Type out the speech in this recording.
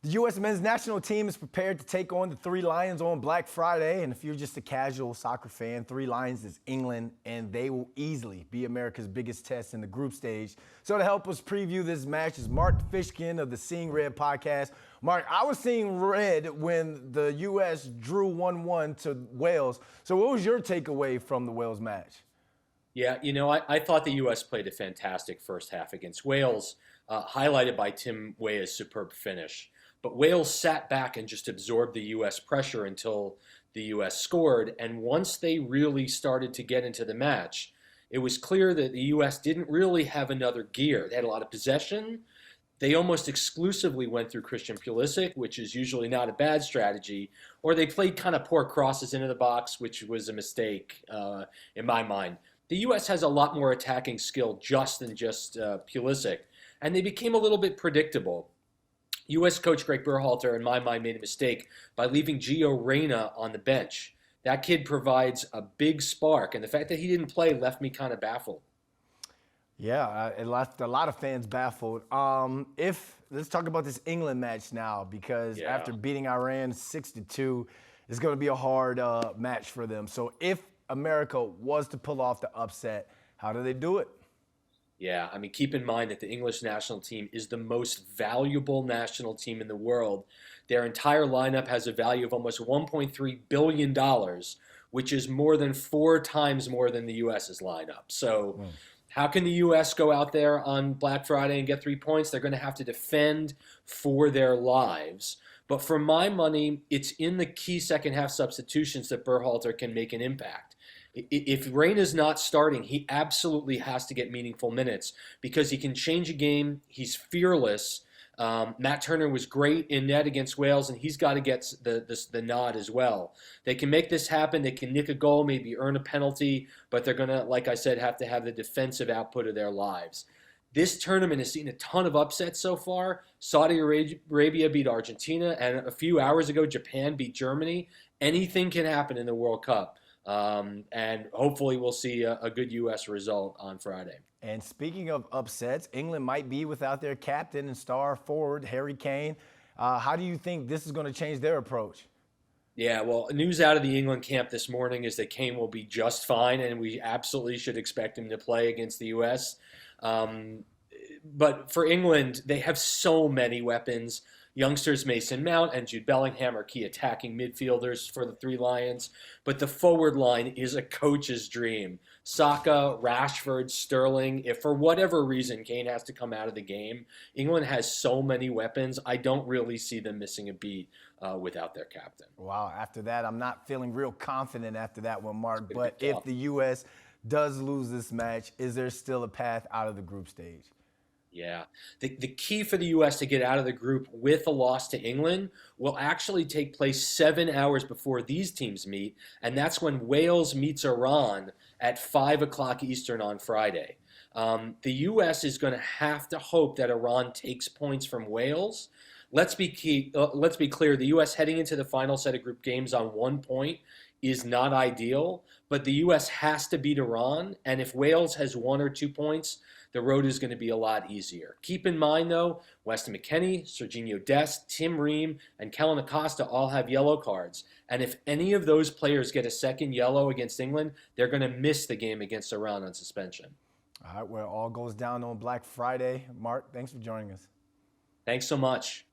The U.S. men's national team is prepared to take on the Three Lions on Black Friday. And if you're just a casual soccer fan, Three Lions is England, and they will easily be America's biggest test in the group stage. So to help us preview this match is Mark Fishkin of the Seeing Red podcast. Mark, I was seeing red when the U.S. drew 1-1 to Wales. So what was your takeaway from the Wales match? Yeah, I thought the U.S. played a fantastic first half against Wales, highlighted by Tim Weah's superb finish. But Wales sat back and just absorbed the U.S. pressure until the U.S. scored. And once they really started to get into the match, it was clear that the U.S. didn't really have another gear. They had a lot of possession. They almost exclusively went through Christian Pulisic, which is usually not a bad strategy, or they played kind of poor crosses into the box, which was a mistake in my mind. The U.S. has a lot more attacking skill than just Pulisic, and they became a little bit predictable. U.S. coach Greg Berhalter, in my mind, made a mistake by leaving Gio Reyna on the bench. That kid provides a big spark, and the fact that he didn't play left me kind of baffled. Yeah, it left a lot of fans baffled. Let's talk about this England match now, because after beating Iran 6-2, it's going to be a hard match for them. So if America was to pull off the upset, how do they do it? Yeah, keep in mind that the English national team is the most valuable national team in the world. Their entire lineup has a value of almost $1.3 billion, which is more than 4 times more than the U.S.'s lineup. So how can the U.S. go out there on Black Friday and get 3 points? They're going to have to defend for their lives. But for my money, it's in the key second half substitutions that Berhalter can make an impact. If Reyna's not starting, he absolutely has to get meaningful minutes because he can change a game. He's fearless. Matt Turner was great in net against Wales, and he's got to get the nod as well. They can make this happen. They can nick a goal, maybe earn a penalty, but they're going to, like I said, have to have the defensive output of their lives. This tournament has seen a ton of upsets so far. Saudi Arabia beat Argentina, and a few hours ago, Japan beat Germany. Anything can happen in the World Cup. And hopefully we'll see a good U.S. result on Friday. And speaking of upsets, England might be without their captain and star forward, Harry Kane. How do you think this is going to change their approach? Yeah, well, news out of the England camp this morning is that Kane will be just fine, and we absolutely should expect him to play against the U.S. But for England, they have so many weapons. Youngsters Mason Mount and Jude Bellingham are key attacking midfielders for the Three Lions, but the forward line is a coach's dream. Saka, Rashford, Sterling, if for whatever reason Kane has to come out of the game, England has so many weapons, I don't really see them missing a beat without their captain. Wow, after that, I'm not feeling real confident after that one, Mark, but if the U.S. does lose this match, is there still a path out of the group stage? Yeah. The key for the U.S. to get out of the group with a loss to England will actually take place 7 hours before these teams meet, and that's when Wales meets Iran at 5 o'clock Eastern on Friday. The U.S. is going to have to hope that Iran takes points from Wales. Let's be clear, the U.S. heading into the final set of group games on 1 point is not ideal, but the U.S. has to beat Iran, and if Wales has 1 or 2 points, the road is going to be a lot easier. Keep in mind, though, Weston McKennie, Serginho Dest, Tim Ream, and Kellen Acosta all have yellow cards. And if any of those players get a second yellow against England, they're going to miss the game against Iran on suspension. All right, well, it all goes down on Black Friday. Mark, thanks for joining us. Thanks so much.